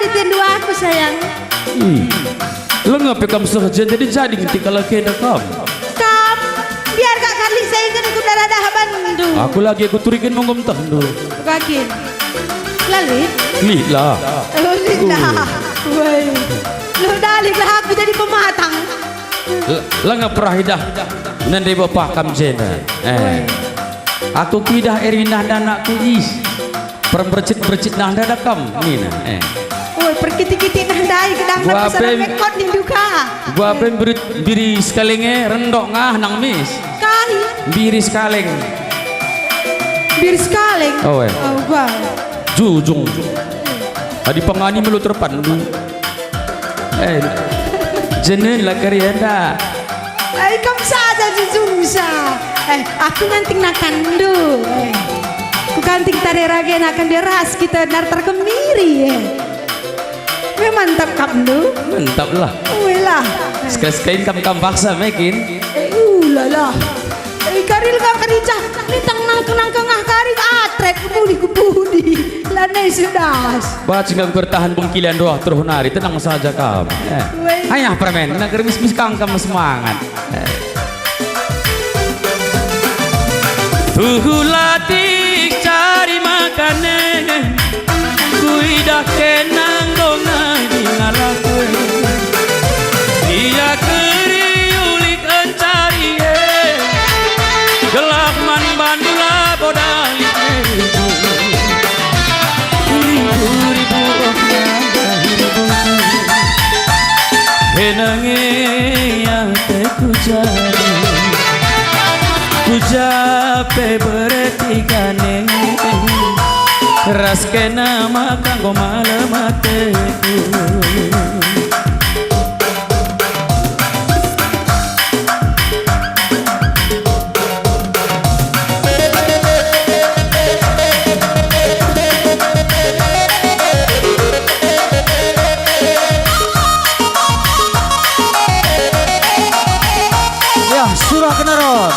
ditindu aku sayang. Lo ngapa kamu saja jadi ketika lagi ada kamu? Kam, biar kak kali saya ingin aku darah bandu. Aku lagi aku turikin mongom tandu. Kakin, lalit. Lila. Oh lila, woi. Lo dalik lah aku jadi pematang. Lah ngapa dah? Nanti bapak kamu jena. Aku kidah erinah dan anakku is. Perbercit nah dah kamu ni nah. Woi perkiti-kiti nah dai kedang nak pesan rekod di duka. Gua pen biri sekalenge rendok ngah nang mis. Kahi. Biri sekaleng. Bir sekaleng. Oh gua. Jujung. Adi pangani melu terpandu. Jenen lah karianda. Kamu saja jujung sa. Aku nanti nakandu. Ku kanting tari rage akan deras kita nartar kemiri. Mantap kamu. Mantap lah. Lah. Sekali kamu paksa mekin. Lala. Karil kau kerja. Ni tenang kengah kari atret kubudi. Lanai sudah. Baca nggak bertahan bungkilan doa terus nari tenang saja kamu. Ayah permen. Nak remis kang kamu semangat. Tuhulati cari makanan kuidah kenang dongai di ngalaku dia keriulik encari gelap man bandula bodali ribu-ribu henange yang teku jari Kujape beretikane ras kena makan go malam mateku Ya surah kenarot.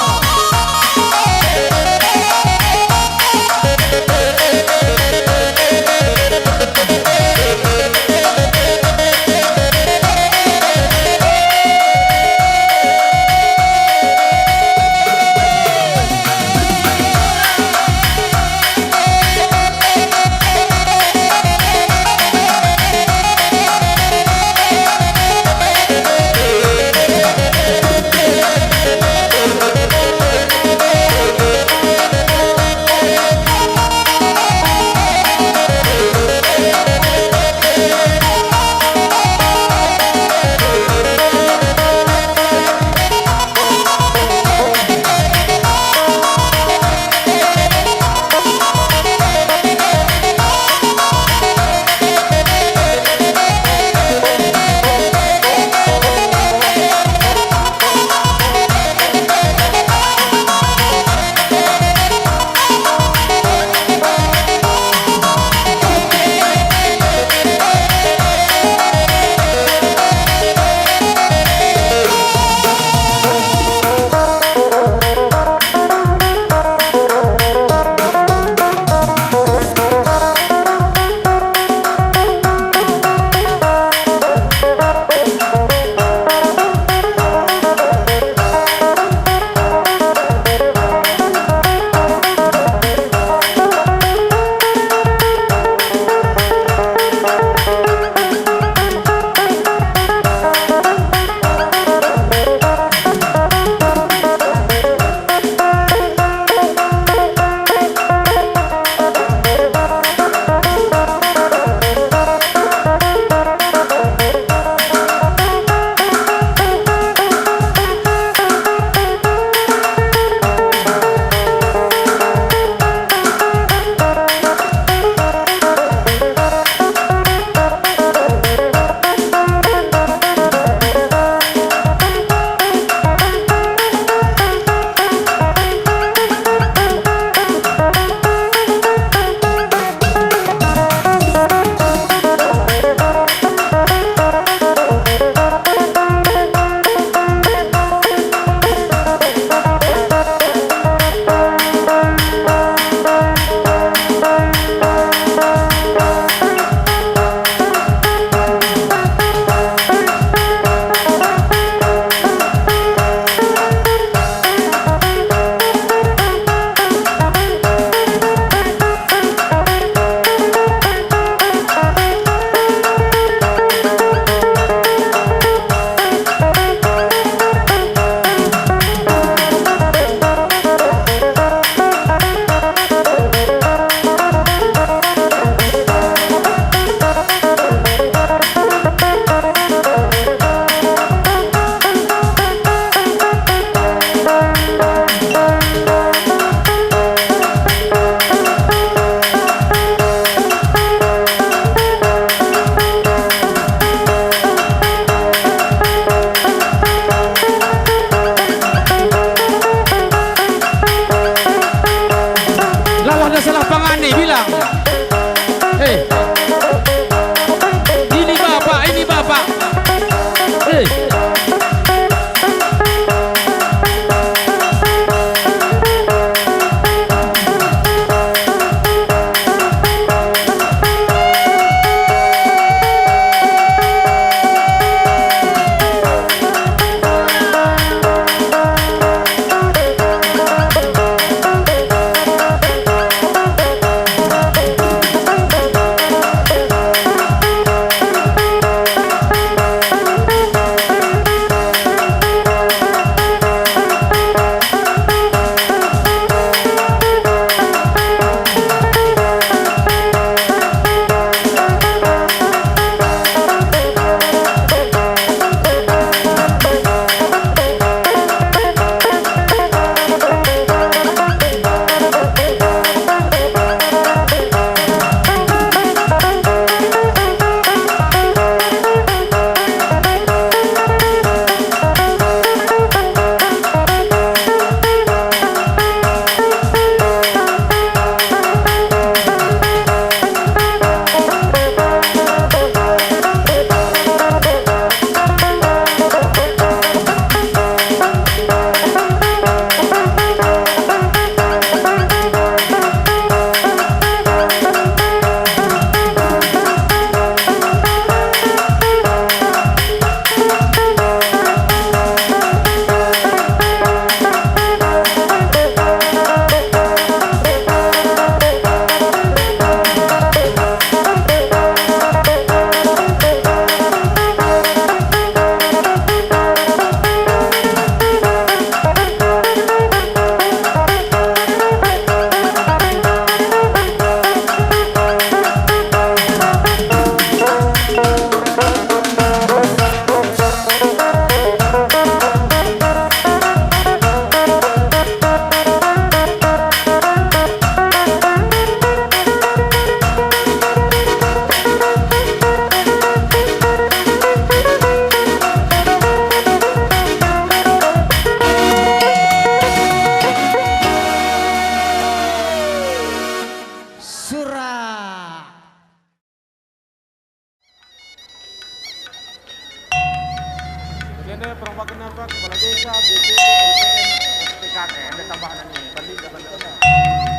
Ini perombakan apa? Kepala desa, BPT, LPM, PKK. Ada tambahan ini. Banding ke banding.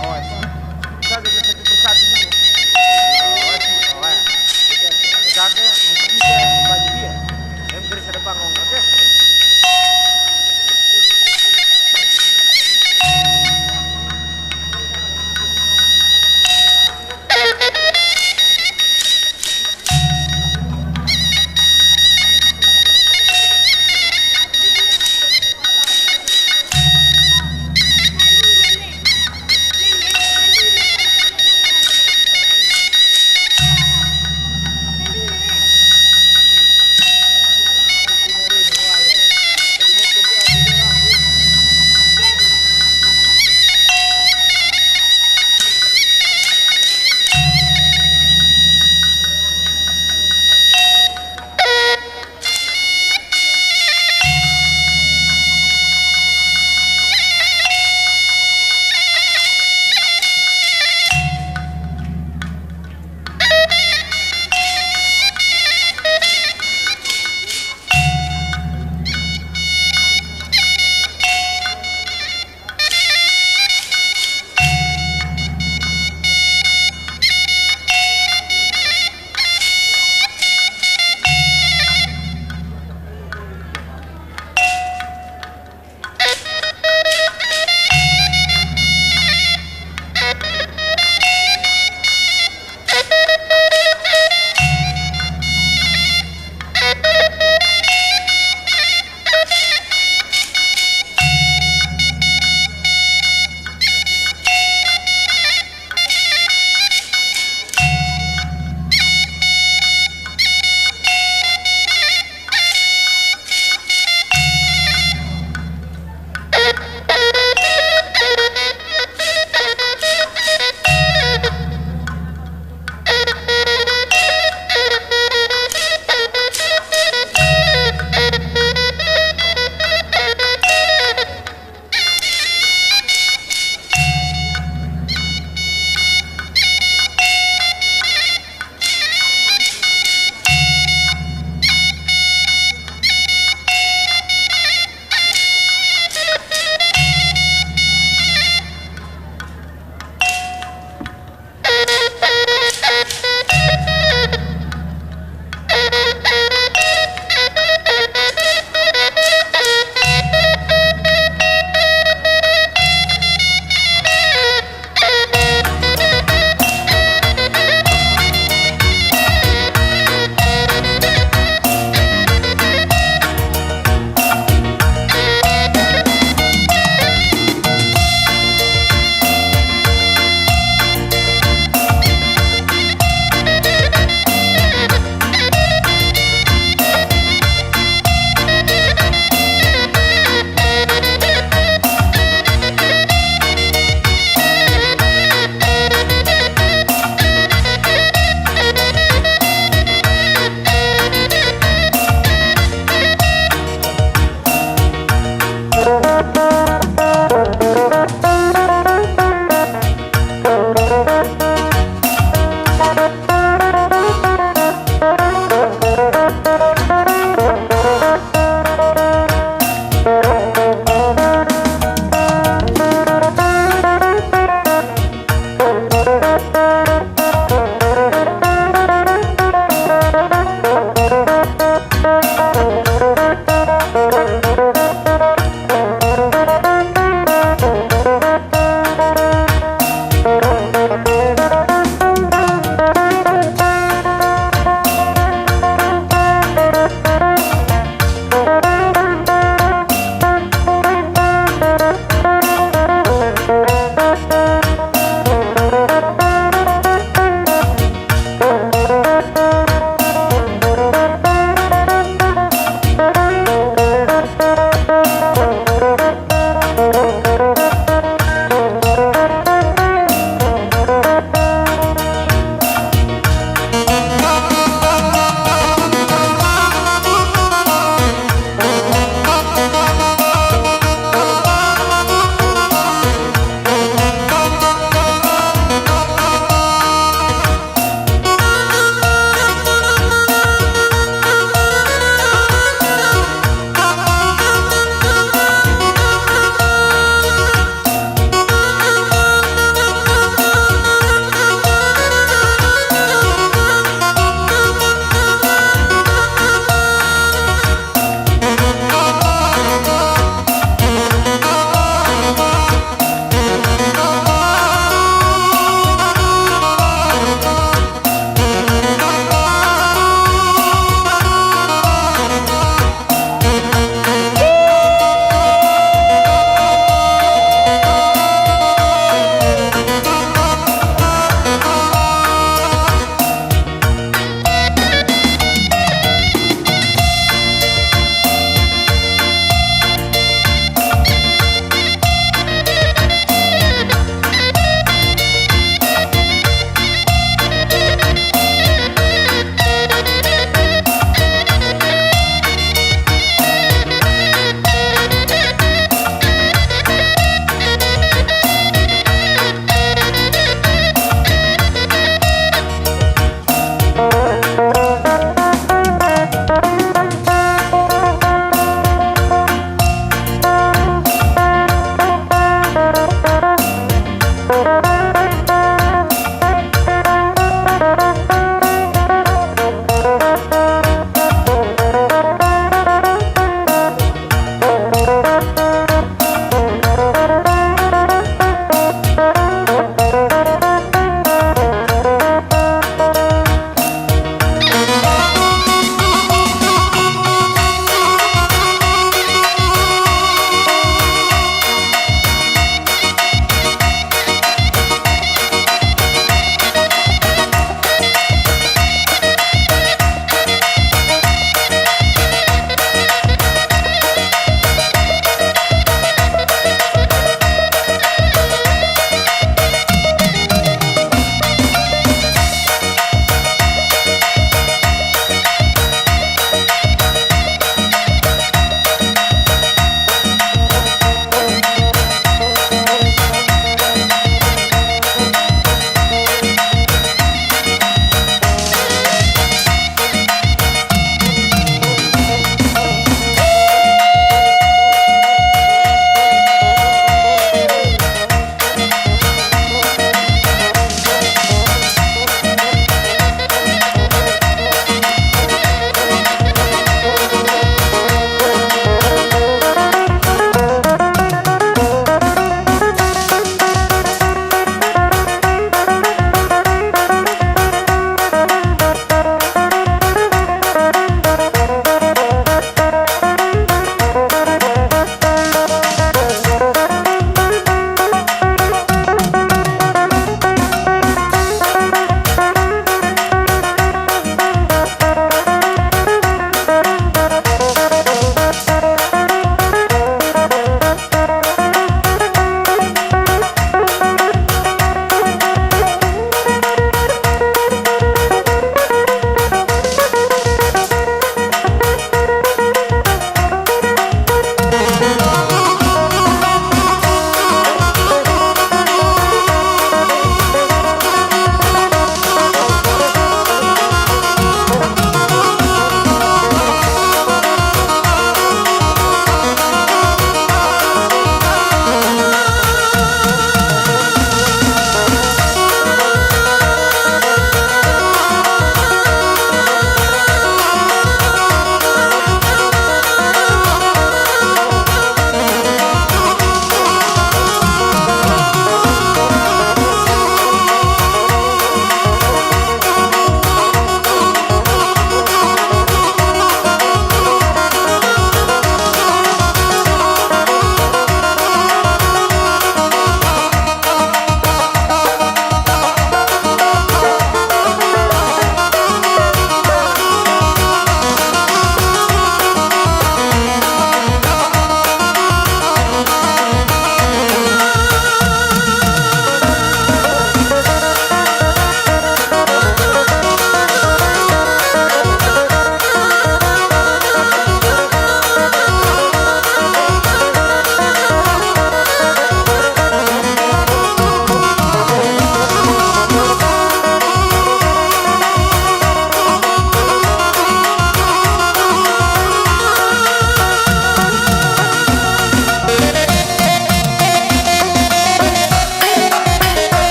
Oh, saya ada satu persatu ini. Oh, ya. PKK, musibah, banjir. Yang garis ada bangun, oke?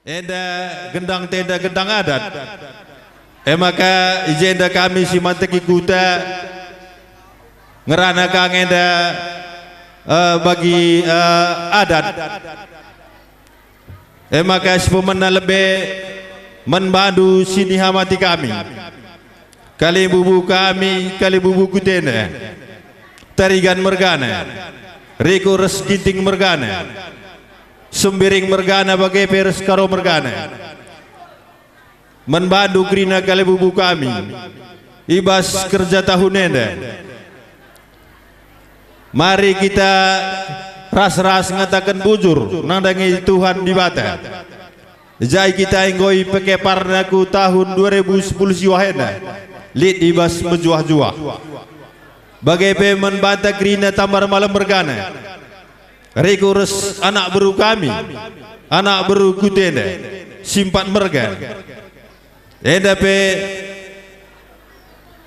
Enda gendang tenda gendang adat. Maka ijenda kami si manteki kuta ngerana kang enda bagi adat. Maka sepemena lebih menbandu sini hamati kami. Kali bubu kami, kali bubu kutena. Tarigan mergana, Riko res ginting mergana. Sembiring mergana bagai peres karo mergana. Menbandu krina kali bubu kami. Ibas kerja tahun enda. Mari kita ras-ras ngatakan bujur nandangi Tuhan di bata. Jai kita enggoi peke parnaku tahun 2010 siwahena. Lid ibas menjuah-juah. Bagai pe membanta krina tambar malam mergana. Rekurus anak beru kami, anak beru kutenda, simpan merga. Enda pe,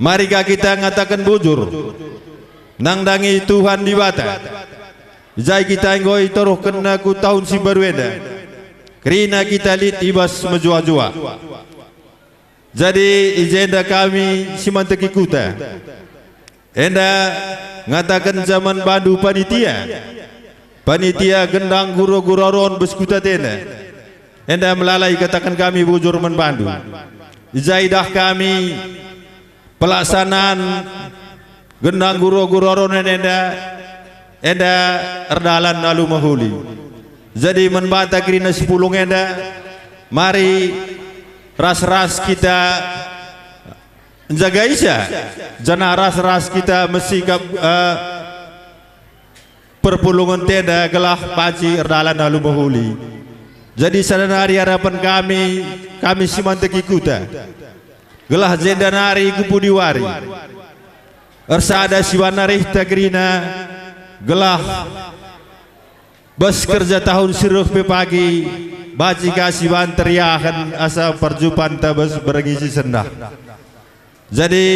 marika kita ngatakan bujur, nangdangi Tuhan di bata. Jai kita ngoi toruh kena ku tahun si baru enda. Krina kita lid ibas menjuah-juah. Jadi ijenda kami simanteki kuta. Enda ngatakan zaman bandu panitia. Panitia gendang guru-guru ron beskuta tenda. Enda melalai katakan kami bujur menbandu. Zaidah kami pelaksanaan gendang guru-guru ron enda erdalan lalu mahuli. Jadi membata kirina 10 enda. Mari ras-ras kita jaga isya. Jana ras-ras kita mesti perpulungan tenda gelah paci erdalan lalu bahuli. Jadi sadanari harapan kami simanteki kuta gelah jendanari kupudiwari ersada siwanarih tagrina gelah bas kerja tahun siruh pagi baci kasiwan teriakan asa perjupan tabas berengisi sendah. Jadi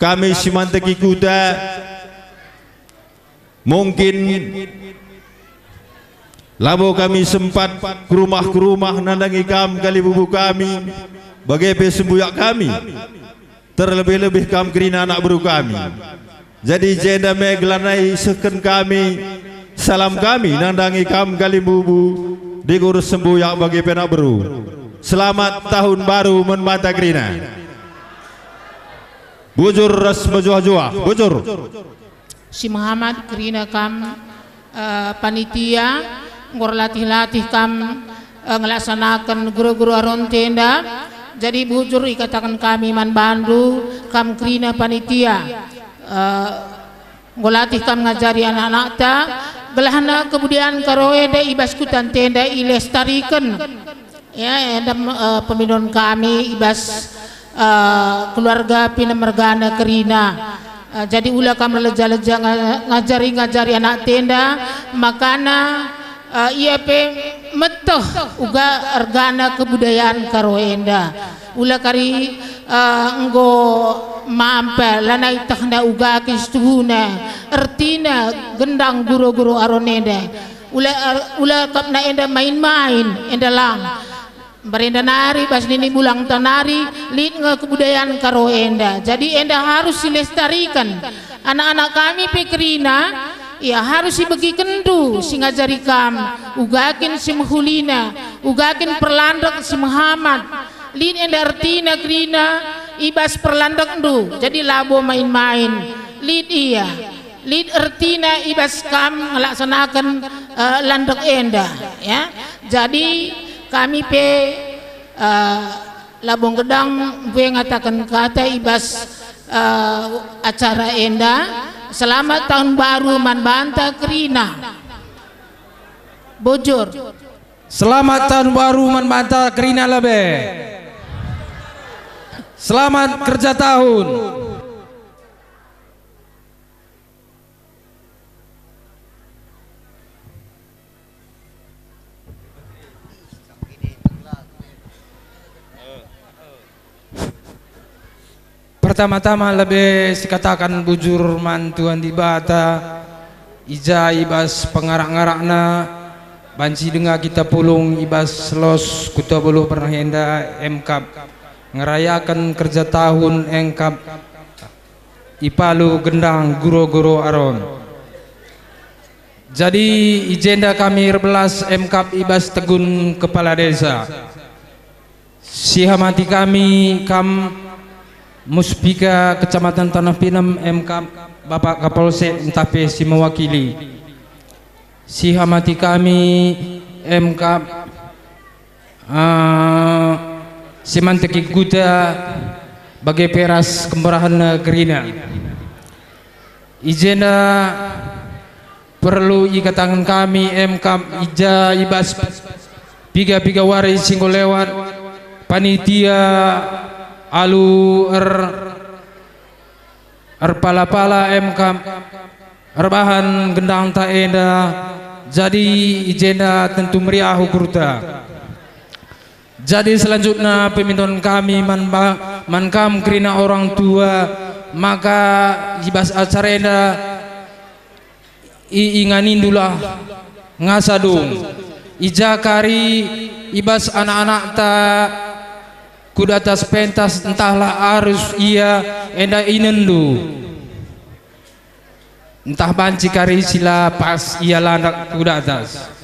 kami simanteki kuta mungkin labo kami sempat ke rumah nandangi kam kali bubu kami bagai pesembuyak kami terlebih-lebih kam kerina anak beru kami. Jadi jenda meglanai seken kami salam kami nandangi kam kali bubu digurus sembuyak bagi penak beru. Selamat tahun baru menbata kerina. Bujur ras bejuah-juah bujur. Si Muhammad kerina kam panitia ngor latih-latih kam ngelaksanakan guru-guru aron tenda. Jadi bujur ikatakan kami man bandu kam kerina panitia ngor latih kam ngajari anak-anak ta gelahna kemudian karoeda ibas kutan tenda ilestarikan ya enda pemidon kami ibas keluarga pinamergana kerina. Jadi ulah kami leja-leja ngajari anak tenda makana ia pe metoh uga ergana kebudayaan karoenda ulah kari enggo mampe lanai tahna uga kistuhuna ertina gendang guru-guru aronenda ulah kapna enda main-main enda lang Berenda nari bas nini bulang tanari lid nge kebudayaan karo enda. Jadi enda harus dilestarikan. Anak-anak kami pekerina ya harus dibagi kendu si ngajari kam ugakin si mahulina ugakin perlandak si Muhammad lid enda artina kerina ibas perlandak ndu. Jadi labo main-main lid iya lid artina ibas kam melaksanakan landak enda ya. Jadi kami pe Labong Gedang gue ngatakan kata ibas acara enda selamat tahun baru Manbanta Kerina bujur. Selamat tahun baru Manbanta Kerina lebe. Selamat kerja tahun. Pertama-tama lebih dikatakan bujur mantuan di bata ija ibas pengarak-ngarakna banci dengar kita pulung ibas los Kuta Buluh Perhenda MKAP ngerayakan kerja tahun MKAP Ipalu Gendang Guro-Guro Aron. Jadi agenda kami 12 MKAP ibas Tegun Kepala Desa. Sihamati kami Kam Muspika Kecamatan Tanah Pinang MKAP Bapak Kapolsek Ntape si mewakili. Sihamati kami MKAP Simanteki Guta bagai peras kemerahan Gerina. Izena perlu ikatan kami MKAP ija ibas piga wari singgo lewat panitia alu pala MKAP erbahan gendang taenda. Jadi izena tentu meriah ukurta. Jadi selanjutnya pemimpin kami mankam kerina orang tua maka ibas acarenda inganindulah ngasadung ijakari ibas anak-anak ta kudatas pentas entahlah arus ia enda inendu entah banci kari sila pas ia landak kudatas.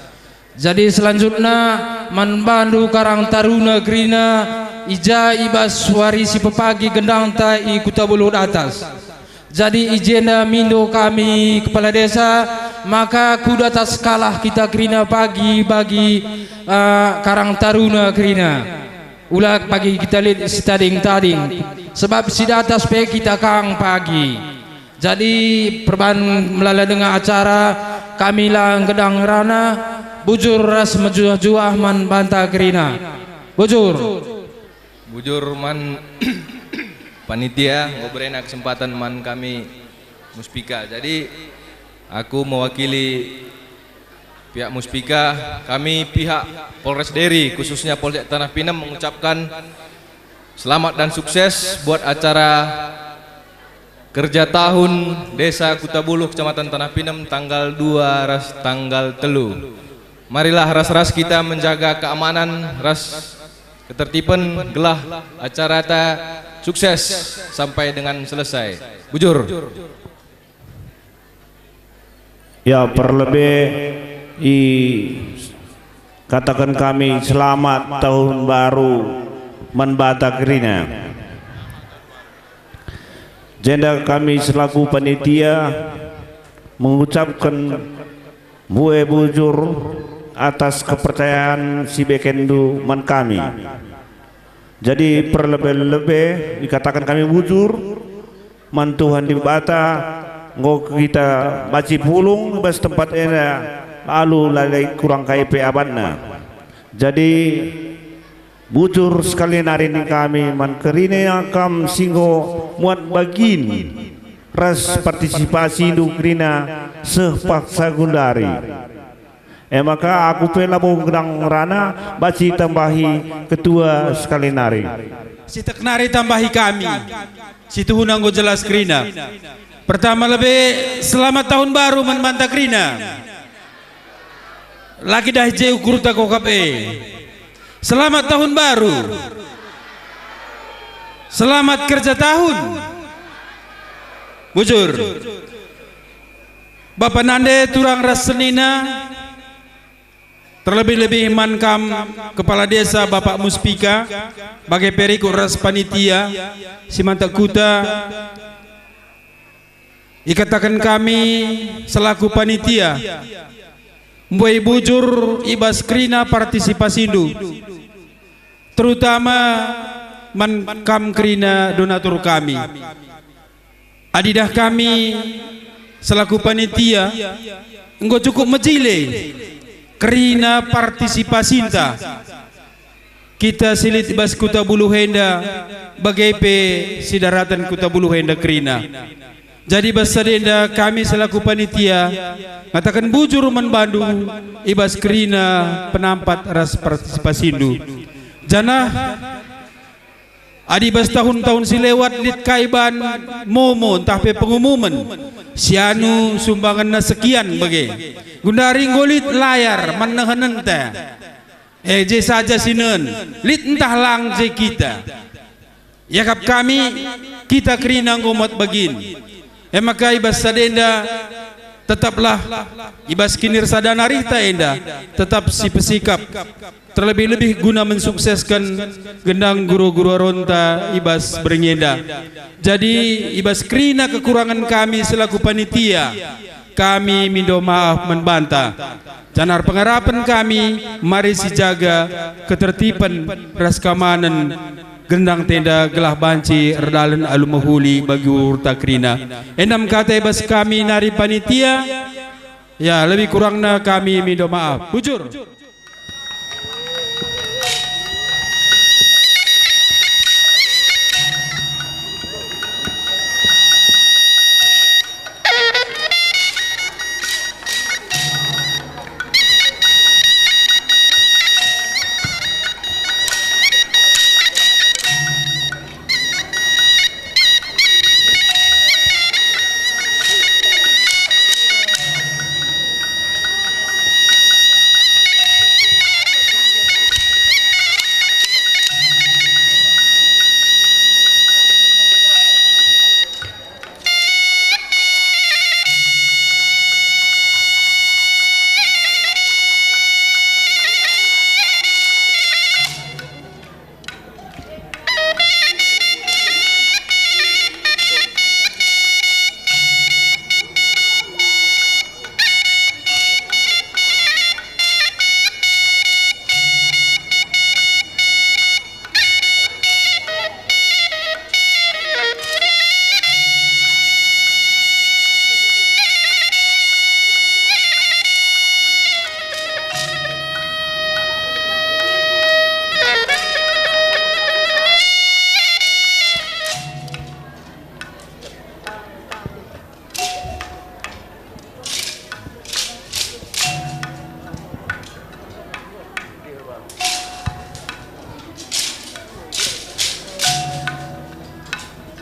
Jadi selanjutnya manbandu Karang Taruna Gerina ija ibas warisi pepagi gendang ta i Kuta Buluh atas. Jadi izena mindo kami kepala desa maka kuda atas kalah kita Gerina pagi bagi Karang Taruna Gerina. Ulah pagi kita lihat tading sebab sida atas pe kita kang pagi. Jadi perban melala dengan acara kami lang gedang rana bujur ras mejuah-juah man banta Gerina. Bujur man panitia ngobrolin kesempatan man kami Muspika. Jadi aku mewakili pihak Muspika, kami pihak Polres Deri khususnya Polsek Tanah Pinang mengucapkan selamat dan sukses buat acara kerja tahun Desa Kuta Buluh Kecamatan Tanah Pinang tanggal 2 ras tanggal 3. Marilah ras-ras kita menjaga keamanan, ras ketertiban, gelah acara ta sukses sampai dengan selesai. Bujur. Ya perlebih katakan kami selamat tahun baru Manbata Gerina. Jenda kami selaku panitia mengucapkan bue bujur atas kepercayaan si bekendu man kami. Jadi perlebih-lebih dikatakan kami bujur man Tuhan di bata ngok kita baci pulung bas tempat ena lalu lalai kurang KIP abadna. Jadi bujur sekali nari ini kami man kerine akam singgo muat bagin ras partisipasi du kerina sepaksa gundari. Maka aku pelabo gedang rana baci tambahi ketua sekali nari. Si teknari tambahi kami. Si tuhun anggo jelas Gerina. Pertama lebih selamat tahun baru Manbanta Gerina. Lagi dah je ukur ta kokape. Selamat tahun baru. Selamat kerja tahun. Bujur. Bapak Nande turang rasenina. Terlebih-lebih mankam kepala desa Bapak Muspika bagai periku ras panitia Simanta Kuta ikatakan kami selaku panitia mbuai bujur ibas Gerina partisipasi indu terutama mankam Gerina donatur kami adidah kami selaku panitia engkau cukup mejile Gerina partisipasi inta kita silit bas Kuta Buluh Henda bagai pe sidaratan Kuta Buluh Henda Gerina. Jadi basadenda kami selaku panitia mengatakan bujur manbandu ibas Gerina penampat ras partisipasi indu. Jana adi bas tahun-tahun si lewat lit kaiban momo entah pe pengumuman sianu sumbangan na sekian bagi gundari ngolit layar manahanan teh je saja sinen lit entah lang je kita yakap kami kita kerina ngomat bagin maka ibas sadenda tetaplah ibas kinir sadana rita enda tetap si pesikap terlebih-lebih guna mensukseskan gendang guru-guru ronta ibas berngenda. Jadi ibas kerina kekurangan kami selaku panitia, kami minta maaf membantah. Canar pengharapan kami, mari si jaga ketertiban ras kamanan gendang tenda gelah banci erdalan alumahuli bagi urta kerina. Enam kata ibas kami nari panitia, ya lebih kurangnya kami minta maaf. Bujur.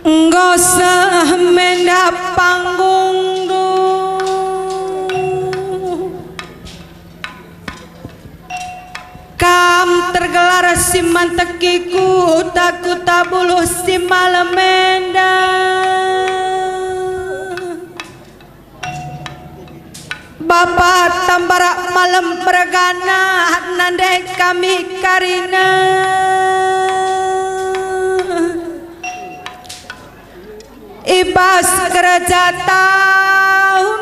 Ngosah mendap panggung du kam tergelar si mantekiku takut tabuluh si malamenda Bapak tambarak malam bergana nandai kami karina ibas kerja tahun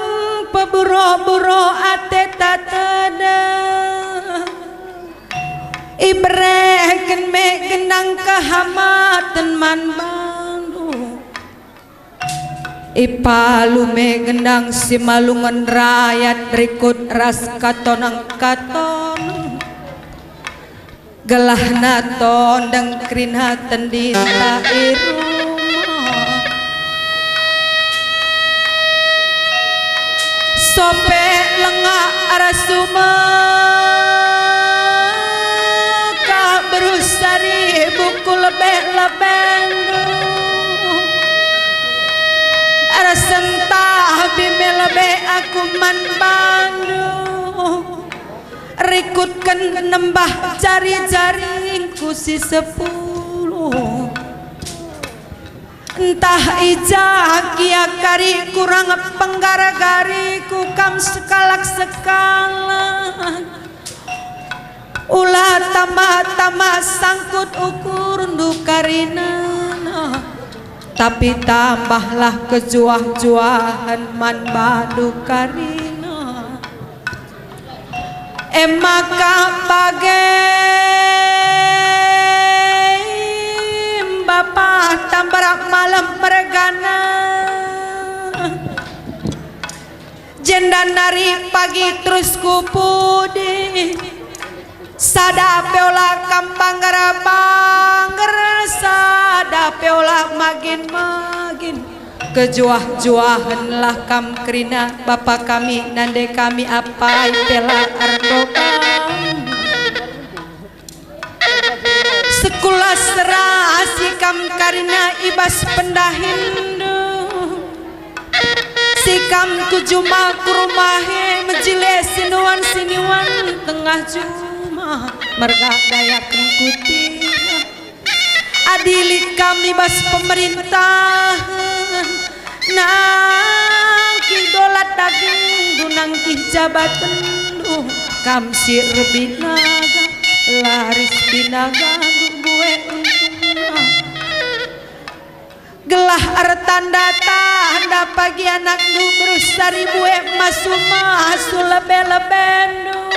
peburo-buro ate tatada ibreken me genang kehamatan man bandu ipalu me gendang si malungan rakyat berikut ras katonang katon gelah naton dang krina tendita iru sope lengah arasuma kah berusari buku lebih-lebih arasentah bime lebih aku man bandu rikutkan nembah jari-jaringku si 10 entah ijak kia kari kurang penggara-gari kukam sekalak-sekalak ulah tambah-tambah sangkut ukur dukarina tapi tambahlah kejuah-juahan man badu karina maka bagai Bapak tambarak malam mergana jenda nari pagi terus kupudi sada peola kampang garabangger sada peola magin kejuah-juahan lah kam krina Bapak kami nande kami apa pela ardokan sekolah serasi kam karina ibas pendahindu sikam kujuma kurumahe mejile siniwan tengah juma mergak daya kengkuti adili kami bas pemerintahan nang kidolat daging dunang jabatan kam sir binaga laris binaga gue untungna gelah artanda tanda pagi anak nu berusari bue masuma sulebe-lebenu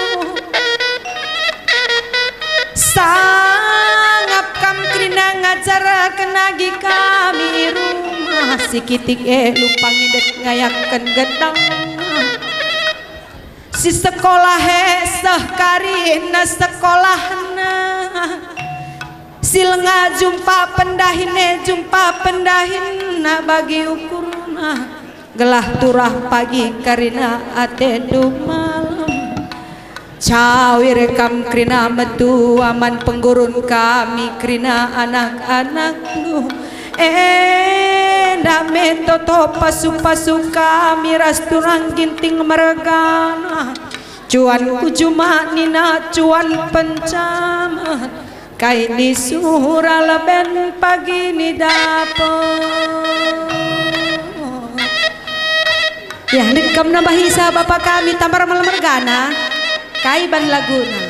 sangap kam krina ngajar kenagi kami rumah sikitik lupa ngidet ngayaken gedang si sekolah seh karina sekolahna silengah jumpa pendahina bagi ukurna gelah turah pagi karina ate du malam cawir kam krina metu aman penggurun kami krina anak-anak lu dame toto pasu-pasu kami rasturang ginting meregana cuan kujuma nina cuan pencamat kaini sura leben pagi ni dapet ya nikam nambah hisa bapak kami tambar malam mergana kaiban laguna